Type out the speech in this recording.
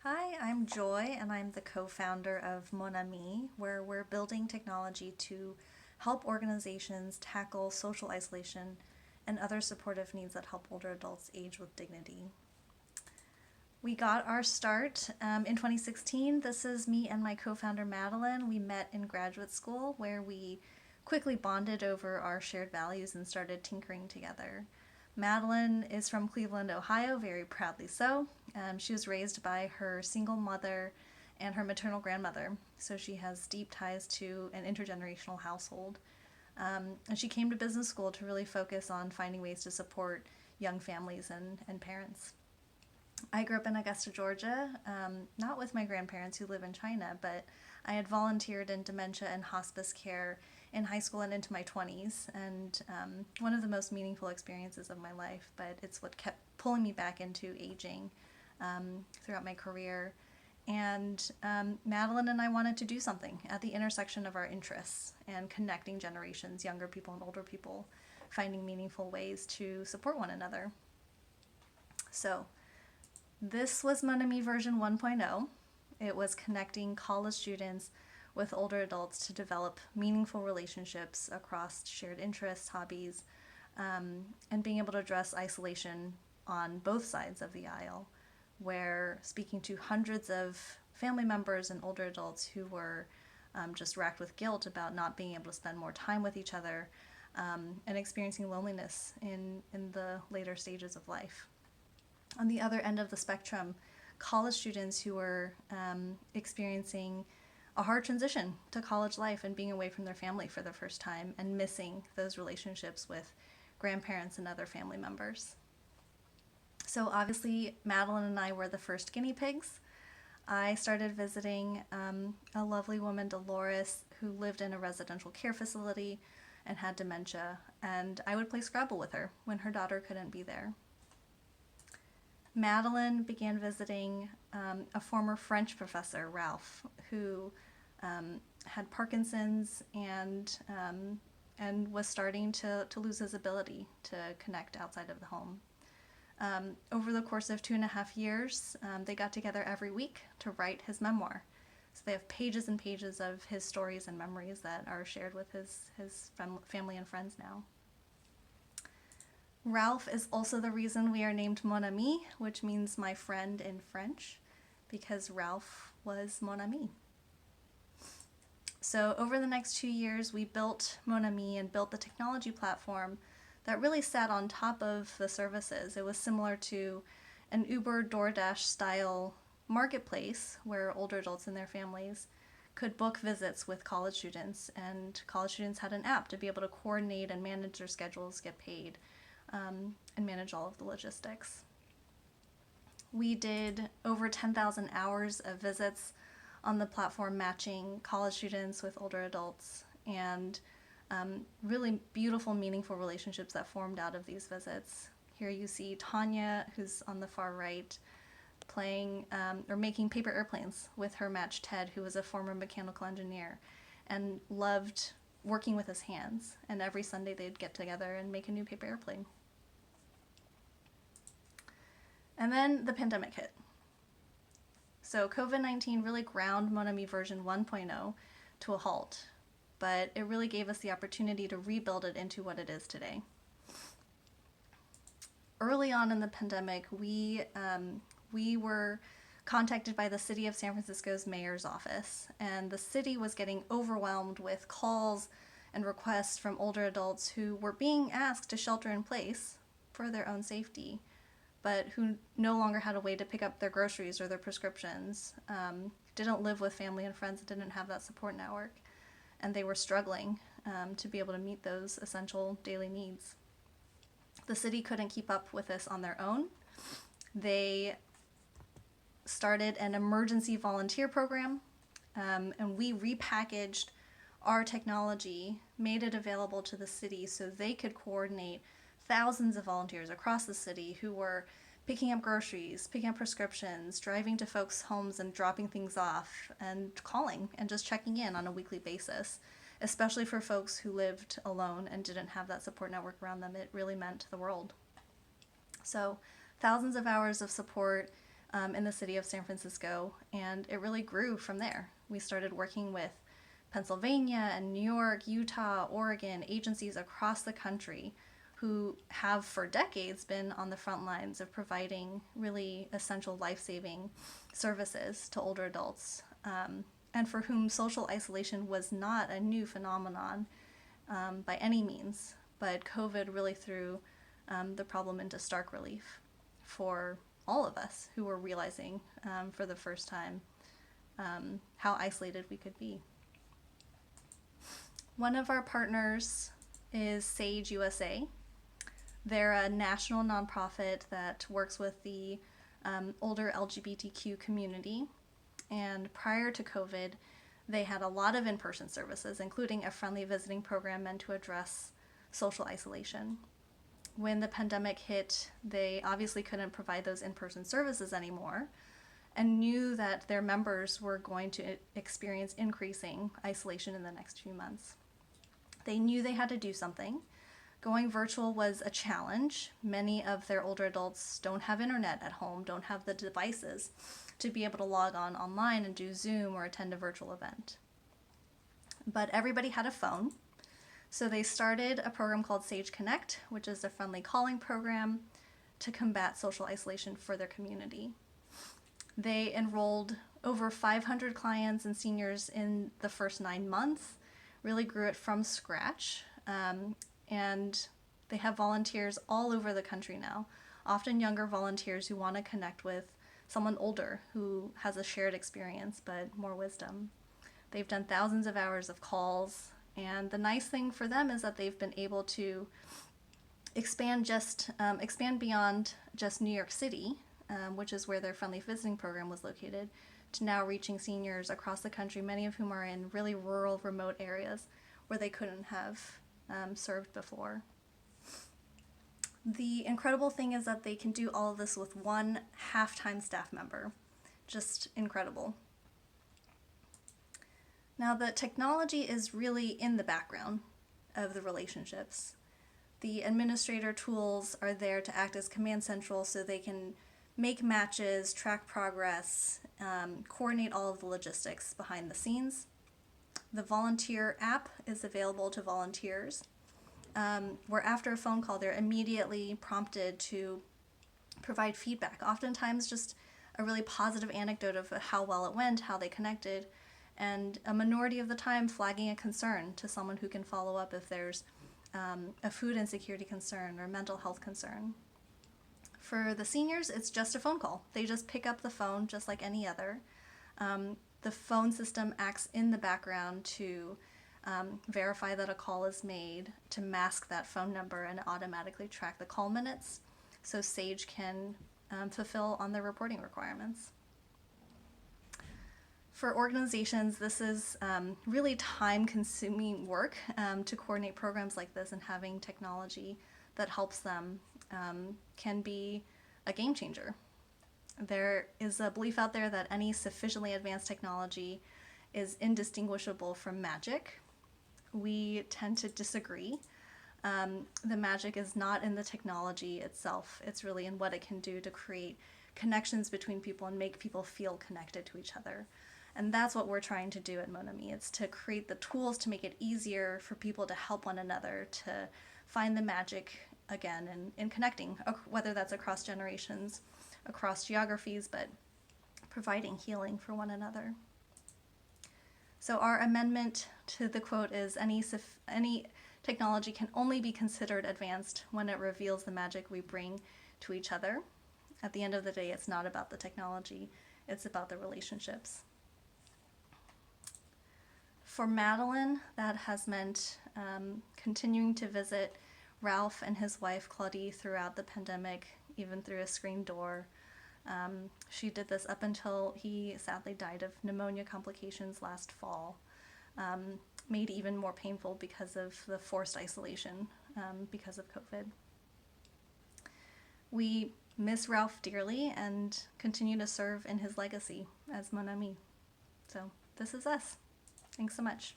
Hi, I'm Joy, and I'm the co founder of Mon Ami, where we're building technology to help organizations tackle social isolation and other supportive needs that help older adults age with dignity. We got our start in 2016. This is me and my co founder Madeline. We met in graduate school where we quickly bonded over our shared values and started tinkering together. Madeline is from Cleveland, Ohio, very proudly so. She was raised by her single mother and her maternal grandmother, so she has deep ties to an intergenerational household. And she came to business school to really focus on finding ways to support young families and parents. I grew up in Augusta, Georgia, not with my grandparents who live in China, but I had volunteered in dementia and hospice care in high school and into my 20s, and one of the most meaningful experiences of my life, but it's what kept pulling me back into aging throughout my career. And Madeline and I wanted to do something at the intersection of our interests and connecting generations, younger people and older people, finding meaningful ways to support one another. So, this was Mon Ami version 1.0. It was connecting college students with older adults to develop meaningful relationships across shared interests, hobbies, and being able to address isolation on both sides of the aisle, where speaking to hundreds of family members and older adults who were just racked with guilt about not being able to spend more time with each other and experiencing loneliness in the later stages of life. On the other end of the spectrum, college students who were experiencing a hard transition to college life and being away from their family for the first time and missing those relationships with grandparents and other family members. So obviously, Madeline and I were the first guinea pigs. I started visiting a lovely woman, Dolores, who lived in a residential care facility and had dementia, and I would play Scrabble with her when her daughter couldn't be there. Madeline began visiting a former French professor, Ralph, who had Parkinson's and was starting to lose his ability to connect outside of the home. Over the course of 2.5 years, they got together every week to write his memoir. So they have pages and pages of his stories and memories that are shared with his family and friends now. Ralph is also the reason we are named Mon Ami, which means my friend in French, because Ralph was Mon Ami. So over the next 2 years, we built Mon Ami and built the technology platform that really sat on top of the services. It was similar to an Uber DoorDash style marketplace where older adults and their families could book visits with college students, and college students had an app to be able to coordinate and manage their schedules, get paid, and manage all of the logistics. We did over 10,000 hours of visits on the platform, matching college students with older adults, and really beautiful, meaningful relationships that formed out of these visits. Here you see Tanya, who's on the far right, playing or making paper airplanes with her match Ted, who was a former mechanical engineer and loved working with his hands. And every Sunday they'd get together and make a new paper airplane. And then the pandemic hit. So COVID-19 really ground Mon Ami version 1.0 to a halt, but it really gave us the opportunity to rebuild it into what it is today. Early on in the pandemic, we were contacted by the city of San Francisco's mayor's office, and the city was getting overwhelmed with calls and requests from older adults who were being asked to shelter in place for their own safety, but who no longer had a way to pick up their groceries or their prescriptions, didn't live with family and friends, didn't have that support network, and they were struggling to be able to meet those essential daily needs. The city couldn't keep up with this on their own. They started an emergency volunteer program, and we repackaged our technology, made it available to the city so they could coordinate thousands of volunteers across the city who were picking up groceries, picking up prescriptions, driving to folks' homes and dropping things off, and calling and just checking in on a weekly basis, especially for folks who lived alone and didn't have that support network around them. It really meant the world. So thousands of hours of support, in the city of San Francisco, and it really grew from there. We started working with Pennsylvania and New York, Utah, Oregon, agencies across the country who have for decades been on the front lines of providing really essential life-saving services to older adults, and for whom social isolation was not a new phenomenon by any means, but COVID really threw the problem into stark relief for all of us who were realizing for the first time how isolated we could be. One of our partners is Sage USA. They're a national nonprofit that works with the older LGBTQ community. And prior to COVID, they had a lot of in-person services, including a friendly visiting program meant to address social isolation. When the pandemic hit, they obviously couldn't provide those in-person services anymore and knew that their members were going to experience increasing isolation in the next few months. They knew they had to do something. Going virtual was a challenge. Many of their older adults don't have internet at home, don't have the devices to be able to log on online and do Zoom or attend a virtual event. But everybody had a phone, so they started a program called Sage Connect, which is a friendly calling program to combat social isolation for their community. They enrolled over 500 clients and seniors in the first 9 months, really grew it from scratch, and they have volunteers all over the country now, often younger volunteers who want to connect with someone older who has a shared experience but more wisdom. They've done thousands of hours of calls, and the nice thing for them is that they've been able to expand beyond just New York City, which is where their friendly visiting program was located, to now reaching seniors across the country, many of whom are in really rural, remote areas where they couldn't have served before. The incredible thing is that they can do all of this with one half-time staff member. Just incredible. Now, the technology is really in the background of the relationships. The administrator tools are there to act as command central so they can make matches, track progress, coordinate all of the logistics behind the scenes. The volunteer app is available to volunteers, where after a phone call, they're immediately prompted to provide feedback, oftentimes just a really positive anecdote of how well it went, how they connected, and a minority of the time flagging a concern to someone who can follow up if there's a food insecurity concern or mental health concern. For the seniors, it's just a phone call. They just pick up the phone just like any other. The phone system acts in the background to verify that a call is made, to mask that phone number and automatically track the call minutes so Sage can fulfill on their reporting requirements. For organizations, this is really time-consuming work to coordinate programs like this, and having technology that helps them can be a game changer. There is a belief out there that any sufficiently advanced technology is indistinguishable from magic. We tend to disagree. The magic is not in the technology itself. It's really in what it can do to create connections between people and make people feel connected to each other. And that's what we're trying to do at Mon Ami. It's to create the tools to make it easier for people to help one another, to find the magic again in connecting, whether that's across generations, across geographies, but providing healing for one another. So our amendment to the quote is, any technology can only be considered advanced when it reveals the magic we bring to each other. At the end of the day, it's not about the technology, it's about the relationships. For Madeline, that has meant continuing to visit Ralph and his wife Claudie throughout the pandemic, even through a screen door. She did this up until he sadly died of pneumonia complications last fall, made even more painful because of the forced isolation because of COVID. We miss Ralph dearly and continue to serve in his legacy as Mon Ami. So this is us. Thanks so much.